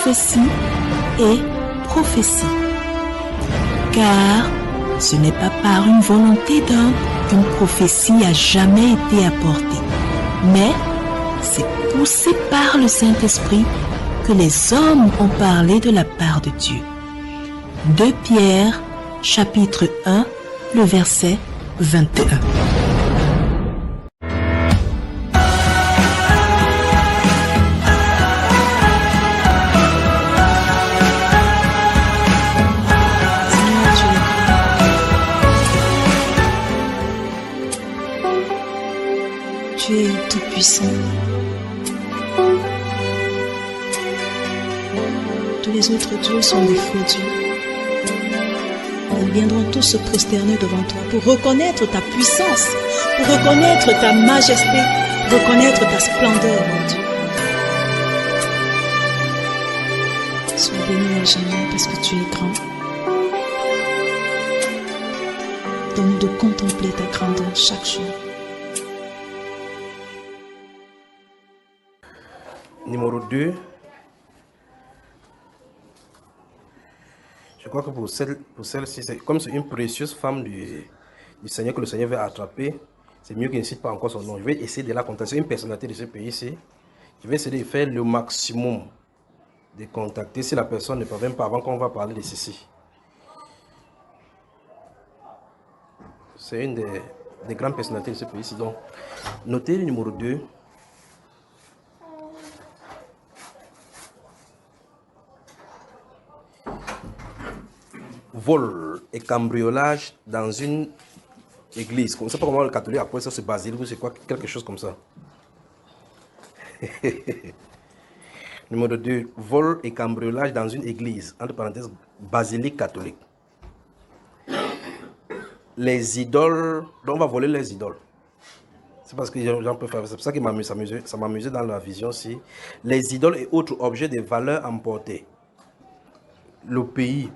prophétie et prophétie. Car ce n'est pas par une volonté d'homme qu'une prophétie a jamais été apportée, mais c'est poussé par le Saint-Esprit que les hommes ont parlé de la part de Dieu. 2 Pierre, chapitre 1, le verset 21. Tu es tout-puissant. Tous les autres dieux sont des faux dieux. Ils viendront tous se prosterner devant toi pour reconnaître ta puissance, pour reconnaître ta majesté, pour reconnaître ta splendeur, mon Dieu. Sois béni à jamais parce que tu es grand. Donne-nous de contempler ta grandeur chaque jour. Numéro 2. Je crois que pour celle-ci, comme c'est une précieuse femme du Seigneur que le Seigneur veut attraper, c'est mieux qu'il ne cite pas encore son nom. Je vais essayer de la contacter. C'est une personnalité de ce pays-ci. Je vais essayer de faire le maximum de contacter si la personne ne parvient pas avant qu'on va parler de ceci. C'est une des grandes personnalités de ce pays-ci. Donc, notez le numéro 2. Vol et cambriolage dans une église. On ne sait pas comment le catholique appelle ça, c'est basilique ou c'est quoi, quelque chose comme ça. Numéro 2, vol et cambriolage dans une église, entre parenthèses, basilique catholique. Les idoles, donc on va voler les idoles. C'est parce que j'en peux faire, c'est pour ça que ça m'amusait dans la vision aussi. Les idoles et autres objets de valeur emportés. Le pays.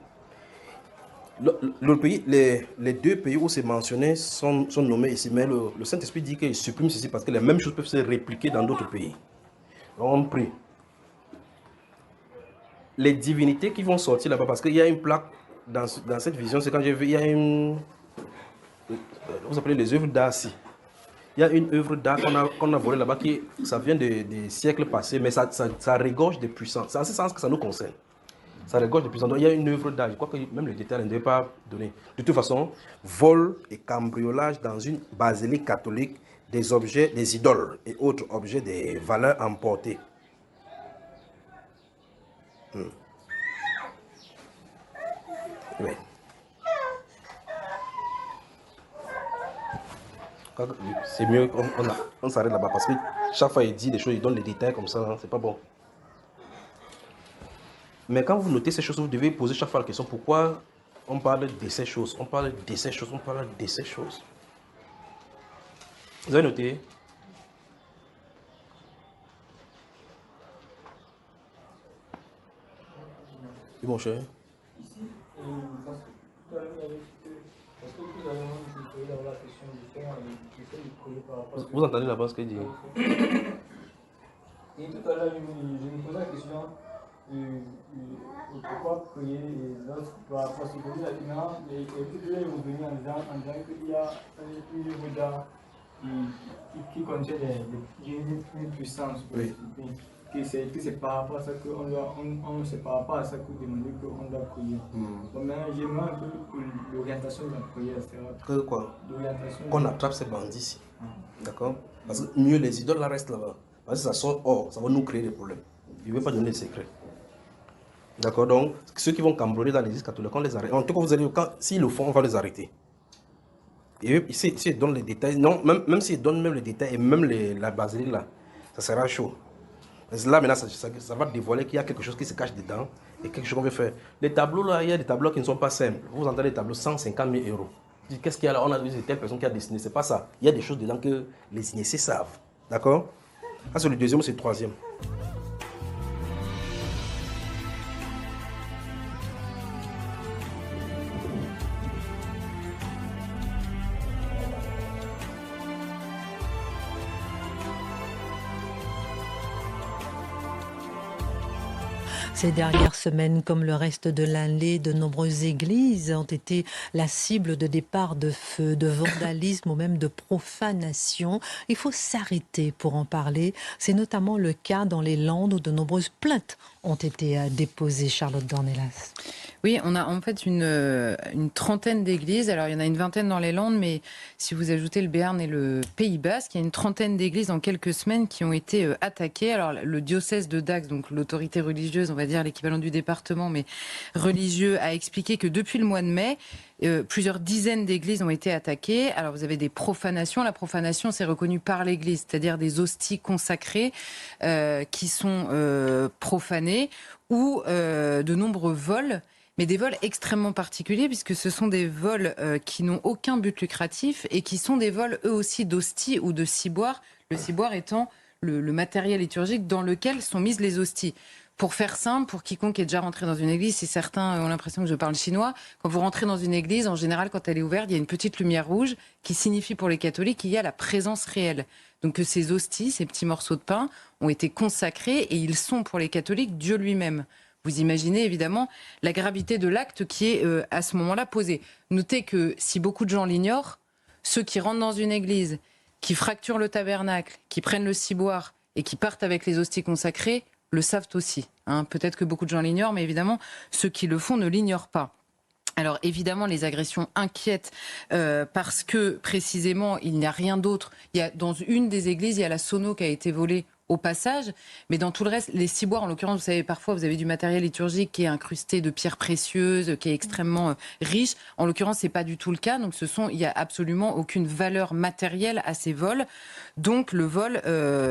Le pays, les deux pays où c'est mentionné sont nommés ici, mais le Saint-Esprit dit qu'il supprime ceci parce que les mêmes choses peuvent se répliquer dans d'autres pays. Donc on prie. Les divinités qui vont sortir là-bas, parce qu'il y a une plaque dans cette vision, c'est quand j'ai vu, il y a une... Vous appelez les œuvres d'art ici. Il y a une œuvre d'art qu'on a volée là-bas, ça vient des siècles passés, mais ça regorge de puissance. C'est en ce sens que ça nous concerne. Ça regorge de puissance. Donc il y a une œuvre d'art. Je crois que même le détail ne devait pas donner. De toute façon, vol et cambriolage dans une basilique catholique des objets, des idoles et autres objets de valeur emportées. Oui. C'est mieux qu'on s'arrête là-bas parce que chaque fois il dit des choses, il donne des détails comme ça, hein, c'est pas bon. Mais quand vous notez ces choses, vous devez poser chaque fois la question pourquoi on parle de ces choses, on parle de ces choses, on parle de ces choses. Vous avez noté? Oui, mon cher. Ici, parce que tout à l'heure, parce que tout à l'heure, je posais la question de faire par rapport à ce que... Vous entendez là-bas ce qu'il dit? Et tout à l'heure, je me posais la question pourquoi prier les autres par rapport à ce que vous avez dit maintenant, et puis là, ils vont venir en disant qu'il y a une œuvre d'art qui contient une puissance. Oui. Que c'est par rapport à ça qu'on c'est par rapport à ça qu'on demande qu'on doit prier. Donc maintenant, j'aimerais un peu l'orientation de la prière, c'est Que quoi? L'orientation. Qu'on attrape ces bandits-ci. D'accord? Parce que mieux les idoles là restent là-bas. Parce que ça sort hors, ça va nous créer des problèmes. Il ne veut pas donner les secrets. D'accord? Donc, ceux qui vont cambrioler dans l'église catholique, on les arrête. En tout cas, vous allez, s'ils le font, on va les arrêter. Et s'ils donnent les détails, non, même s'ils donnent même les détails et même la basilique là, ça sera chaud. Parce que là, maintenant, ça va dévoiler qu'il y a quelque chose qui se cache dedans et quelque chose qu'on veut faire. Les tableaux là, il y a des tableaux qui ne sont pas simples. Vous entendez des tableaux 150 000 euros. Qu'est-ce qu'il y a là? On a dit telle personne qui a dessiné. C'est pas ça. Il y a des choses dedans que les initiés savent. D'accord? Ça, c'est le deuxième ou c'est le troisième? Ces dernières semaines, comme le reste de l'année, de nombreuses églises ont été la cible de départs de feu, de vandalisme ou même de profanation. Il faut s'arrêter pour en parler. C'est notamment le cas dans les Landes où de nombreuses plaintes ont été déposées. Charlotte Dornelas. Oui, on a en fait une trentaine d'églises. Alors, il y en a une vingtaine dans les Landes, mais si vous ajoutez le Béarn et le Pays Basque, il y a une trentaine d'églises en quelques semaines qui ont été attaquées. Alors, le diocèse de Dax, donc l'autorité religieuse, on va dire l'équivalent du département, mais religieux, a expliqué que depuis le mois de mai, plusieurs dizaines d'églises ont été attaquées. Alors, vous avez des profanations. La profanation, c'est reconnu par l'Église, c'est-à-dire des hosties consacrées qui sont profanées ou de nombreux vols. Mais des vols extrêmement particuliers, puisque ce sont des vols qui n'ont aucun but lucratif et qui sont des vols, eux aussi, d'hosties ou de ciboires. Le ciboire étant le matériel liturgique dans lequel sont mises les hosties. Pour faire simple, pour quiconque est déjà rentré dans une église, si certains ont l'impression que je parle chinois, quand vous rentrez dans une église, en général, quand elle est ouverte, il y a une petite lumière rouge qui signifie pour les catholiques qu'il y a la présence réelle. Donc que ces hosties, ces petits morceaux de pain, ont été consacrés et ils sont pour les catholiques Dieu lui-même. Vous imaginez évidemment la gravité de l'acte qui est à ce moment-là posé. Notez que si beaucoup de gens l'ignorent, ceux qui rentrent dans une église, qui fracturent le tabernacle, qui prennent le ciboire et qui partent avec les hosties consacrées, le savent aussi. Peut-être que beaucoup de gens l'ignorent, mais évidemment, ceux qui le font ne l'ignorent pas. Alors évidemment, les agressions inquiètent parce que précisément, il n'y a rien d'autre. Dans une des églises, il y a la sono qui a été volée au passage, mais dans tout le reste, les ciboires, en l'occurrence, vous savez, parfois vous avez du matériel liturgique qui est incrusté de pierres précieuses, qui est extrêmement riche. En l'occurrence, c'est pas du tout le cas. Donc, il y a absolument aucune valeur matérielle à ces vols. Donc, le vol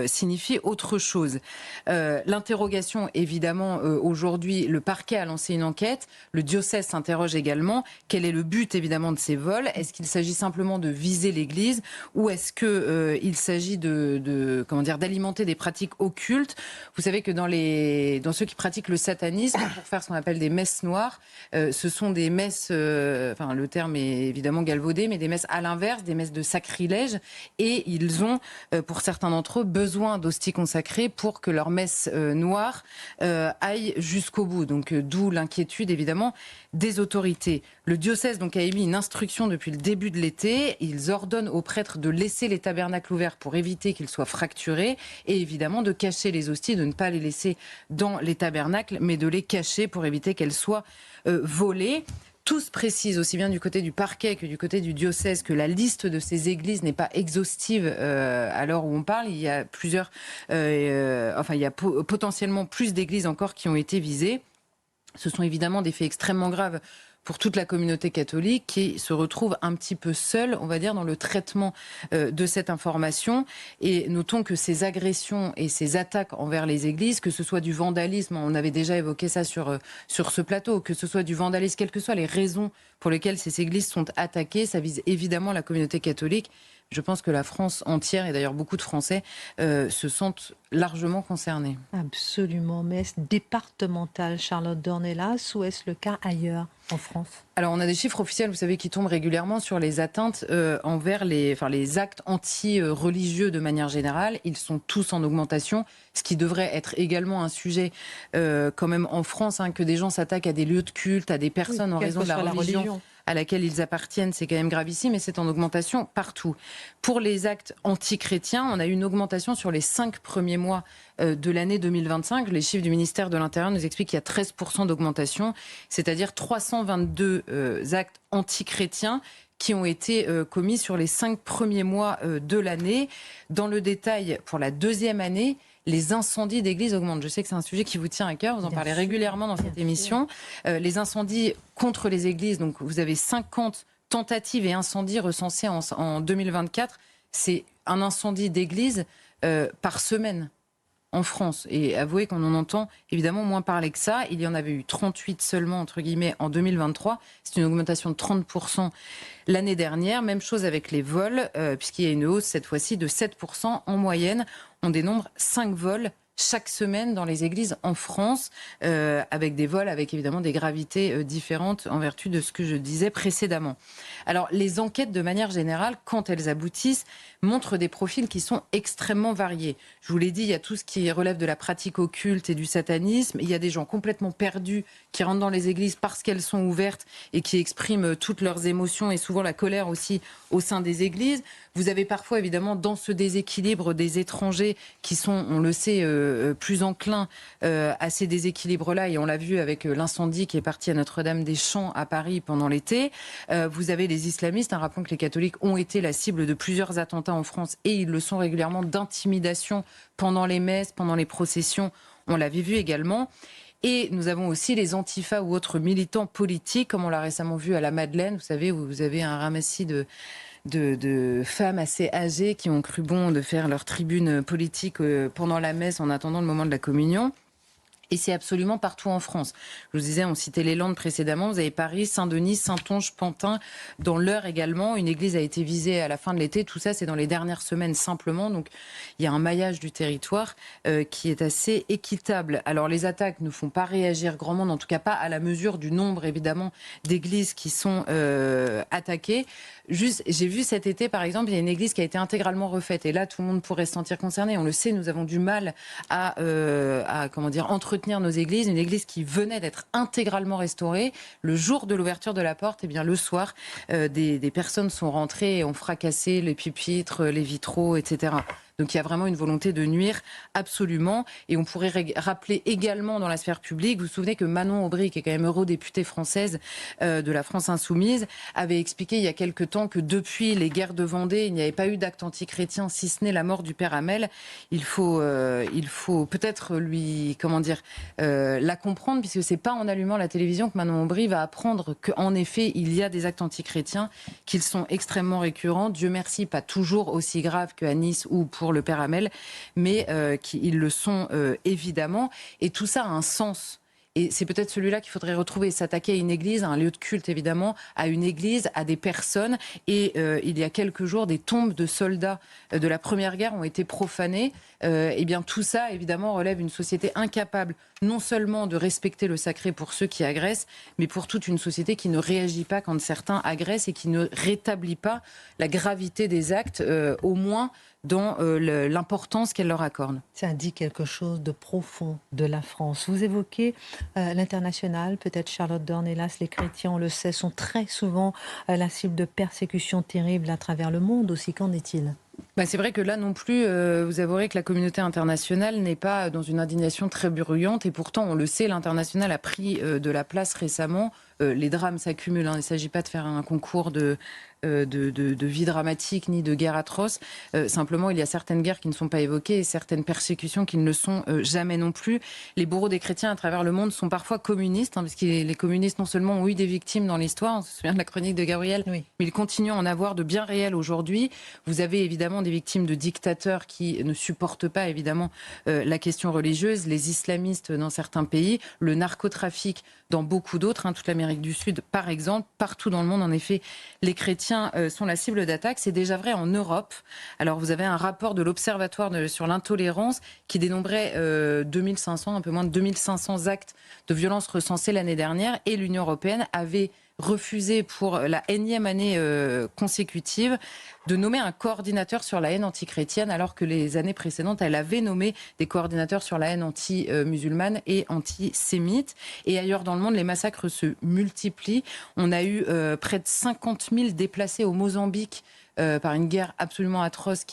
signifie autre chose. L'interrogation, évidemment, aujourd'hui, le parquet a lancé une enquête. Le diocèse s'interroge également. Quel est le but, évidemment, de ces vols? Est-ce qu'il s'agit simplement de viser l'Église ou est-ce que il s'agit d'alimenter des pratiques occultes? Vous savez que dans ceux qui pratiquent le satanisme, pour faire ce qu'on appelle des messes noires, ce sont des messes, le terme est évidemment galvaudé, mais des messes à l'inverse, des messes de sacrilège, et ils ont, pour certains d'entre eux, besoin d'hosties consacrées pour que leur messe noire aille jusqu'au bout. Donc d'où l'inquiétude évidemment des autorités. Le diocèse donc a émis une instruction depuis le début de l'été. Ils ordonnent aux prêtres de laisser les tabernacles ouverts pour éviter qu'ils soient fracturés et évidemment de cacher les hosties, de ne pas les laisser dans les tabernacles, mais de les cacher pour éviter qu'elles soient volées. Tous précisent, aussi bien du côté du parquet que du côté du diocèse, que la liste de ces églises n'est pas exhaustive à l'heure où on parle. Il y a potentiellement plus d'églises encore qui ont été visées. Ce sont évidemment des faits extrêmement graves pour toute la communauté catholique qui se retrouve un petit peu seule, on va dire, dans le traitement de cette information. Et notons que ces agressions et ces attaques envers les églises, que ce soit du vandalisme, on avait déjà évoqué ça sur ce plateau, que ce soit du vandalisme, quelles que soient les raisons pour lesquelles ces églises sont attaquées, ça vise évidemment la communauté catholique. Je pense que la France entière, et d'ailleurs beaucoup de Français, se sentent largement concernés. Absolument. Mais est-ce départemental, Charlotte Dornelas, ou est-ce le cas ailleurs en France? Alors, on a des chiffres officiels, vous savez, qui tombent régulièrement sur les atteintes envers les actes anti-religieux de manière générale. Ils sont tous en augmentation, ce qui devrait être également un sujet quand même en France, que des gens s'attaquent à des lieux de culte, à des personnes en raison de la religion à laquelle ils appartiennent, c'est quand même gravissime et c'est en augmentation partout. Pour les actes anti-chrétiens, on a eu une augmentation sur les 5 premiers mois de l'année 2025. Les chiffres du ministère de l'Intérieur nous expliquent qu'il y a 13% d'augmentation, c'est-à-dire 322 actes anti-chrétiens qui ont été commis sur les 5 premiers mois de l'année. Dans le détail, pour la deuxième année, les incendies d'églises augmentent. Je sais que c'est un sujet qui vous tient à cœur, vous en parlez régulièrement dans cette émission. Les incendies contre les églises, donc vous avez 50 tentatives et incendies recensés en 2024. C'est un incendie d'église par semaine en France. Et avouez qu'on en entend évidemment moins parler que ça. Il y en avait eu 38 seulement, entre guillemets, en 2023. C'est une augmentation de 30% l'année dernière. Même chose avec les vols, puisqu'il y a une hausse cette fois-ci de 7% en moyenne. On dénombre 5 vols chaque semaine dans les églises en France, avec des vols avec évidemment des gravités différentes en vertu de ce que je disais précédemment. Alors les enquêtes de manière générale, quand elles aboutissent, montrent des profils qui sont extrêmement variés. Je vous l'ai dit, il y a tout ce qui relève de la pratique occulte et du satanisme. Il y a des gens complètement perdus qui rentrent dans les églises parce qu'elles sont ouvertes et qui expriment toutes leurs émotions et souvent la colère aussi au sein des églises. Vous avez parfois, évidemment, dans ce déséquilibre, des étrangers qui sont, on le sait, plus enclins à ces déséquilibres-là. Et on l'a vu avec l'incendie qui est parti à Notre-Dame-des-Champs à Paris pendant l'été. Vous avez les islamistes. Rappelons que les catholiques ont été la cible de plusieurs attentats en France et ils le sont régulièrement, d'intimidation pendant les messes, pendant les processions. On l'avait vu également. Et nous avons aussi les antifas ou autres militants politiques, comme on l'a récemment vu à la Madeleine. Vous savez, où vous avez un ramassis de femmes assez âgées qui ont cru bon de faire leur tribune politique pendant la messe en attendant le moment de la communion. Et c'est absolument partout en France. Je vous disais, on citait les Landes précédemment. Vous avez Paris, Saint-Denis, Saintonge, Pantin. Dans l'Eure également, une église a été visée à la fin de l'été. Tout ça, c'est dans les dernières semaines simplement. Donc, il y a un maillage du territoire qui est assez équitable. Alors, les attaques ne font pas réagir grand monde, en tout cas pas à la mesure du nombre, évidemment, d'églises qui sont attaquées. Juste, j'ai vu cet été, par exemple, il y a une église qui a été intégralement refaite. Et là, tout le monde pourrait se sentir concerné. On le sait, nous avons du mal à entretenir nos églises. Une église qui venait d'être intégralement restaurée. Le jour de l'ouverture de la porte, eh bien, le soir, des personnes sont rentrées et ont fracassé les pupitres, les vitraux, etc. Donc il y a vraiment une volonté de nuire absolument. Et on pourrait rappeler également dans la sphère publique, vous vous souvenez que Manon Aubry, qui est quand même eurodéputée française de la France Insoumise, avait expliqué il y a quelque temps que depuis les guerres de Vendée, il n'y avait pas eu d'acte antichrétien, si ce n'est la mort du père Hamel. Il faut peut-être lui, la comprendre, puisque c'est pas en allumant la télévision que Manon Aubry va apprendre qu'en effet, il y a des actes antichrétiens, qu'ils sont extrêmement récurrents. Dieu merci, pas toujours aussi graves qu'à Nice ou pour le père Hamel, mais ils le sont évidemment. Et tout ça a un sens. Et c'est peut-être celui-là qu'il faudrait retrouver, s'attaquer à une église, à un lieu de culte évidemment, à une église, à des personnes. Et il y a quelques jours, des tombes de soldats de la Première Guerre ont été profanées. Eh bien tout ça, évidemment, relève une société incapable non seulement de respecter le sacré pour ceux qui agressent, mais pour toute une société qui ne réagit pas quand certains agressent et qui ne rétablit pas la gravité des actes, au moins dans l'importance qu'elle leur accorde. Ça dit quelque chose de profond de la France. Vous évoquez l'international, peut-être Charlotte Dornelas, les chrétiens, on le sait, sont très souvent la cible de persécutions terribles à travers le monde aussi. Qu'en est-il ? C'est vrai que là non plus, vous avouerez que la communauté internationale n'est pas dans une indignation très bruyante. Et pourtant, on le sait, l'international a pris de la place récemment. Les drames s'accumulent. Il ne s'agit pas de faire un concours de vie dramatique ni de guerre atroce. Simplement, il y a certaines guerres qui ne sont pas évoquées et certaines persécutions qui ne le sont jamais non plus. Les bourreaux des chrétiens à travers le monde sont parfois communistes, parce que les communistes non seulement ont eu des victimes dans l'histoire, on se souvient de la chronique de Gabriel, oui, mais ils continuent à en avoir de bien réels aujourd'hui. Vous avez évidemment des victimes de dictateurs qui ne supportent pas évidemment la question religieuse, les islamistes dans certains pays, le narcotrafic dans beaucoup d'autres, toute l'Amérique du Sud par exemple, partout dans le monde en effet, les chrétiens sont la cible d'attaques. C'est déjà vrai en Europe. Alors vous avez un rapport de l'Observatoire sur l'intolérance qui dénombrait 2500, un peu moins de 2500 actes de violence recensés l'année dernière, et l'Union européenne avait refusé pour la énième année consécutive de nommer un coordinateur sur la haine antichrétienne, alors que les années précédentes, elle avait nommé des coordinateurs sur la haine anti-musulmane et antisémite. Et ailleurs dans le monde, les massacres se multiplient. On a eu près de 50 000 déplacés au Mozambique par une guerre absolument atroce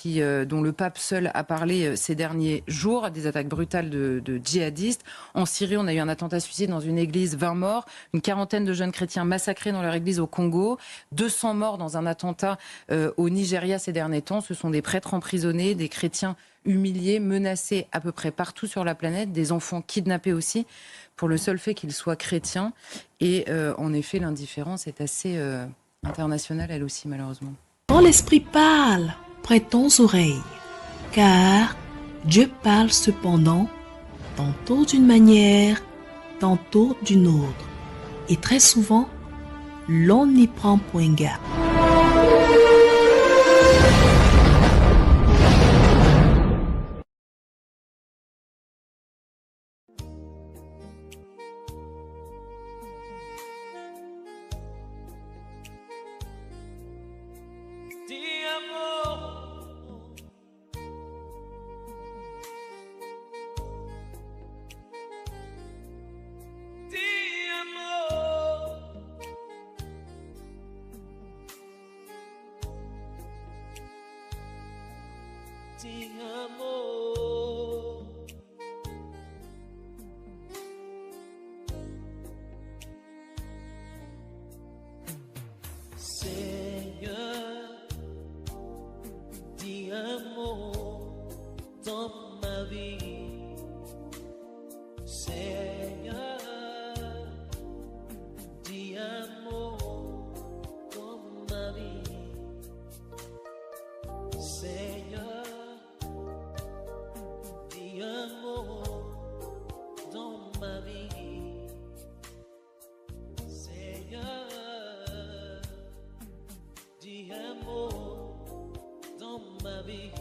dont le pape seul a parlé ces derniers jours, des attaques brutales de djihadistes. En Syrie, on a eu un attentat suicide dans une église, 20 morts, une quarantaine de jeunes chrétiens massacrés dans leur église au Congo, 200 morts dans un attentat au Nigeria ces derniers temps. Ce sont des prêtres emprisonnés, des chrétiens humiliés, menacés à peu près partout sur la planète, des enfants kidnappés aussi, pour le seul fait qu'ils soient chrétiens. Et en effet, l'indifférence est assez internationale, elle aussi, malheureusement. Quand l'Esprit parle, prêtons oreille, car Dieu parle cependant, tantôt d'une manière, tantôt d'une autre. Et très souvent, l'on n'y prend point garde. ti amo. Seigneur, dis un mot dans ma vie. Seigneur, dis un mot dans ma vie. Seigneur, dis un mot dans ma vie. Seigneur, dis un mot dans ma vie.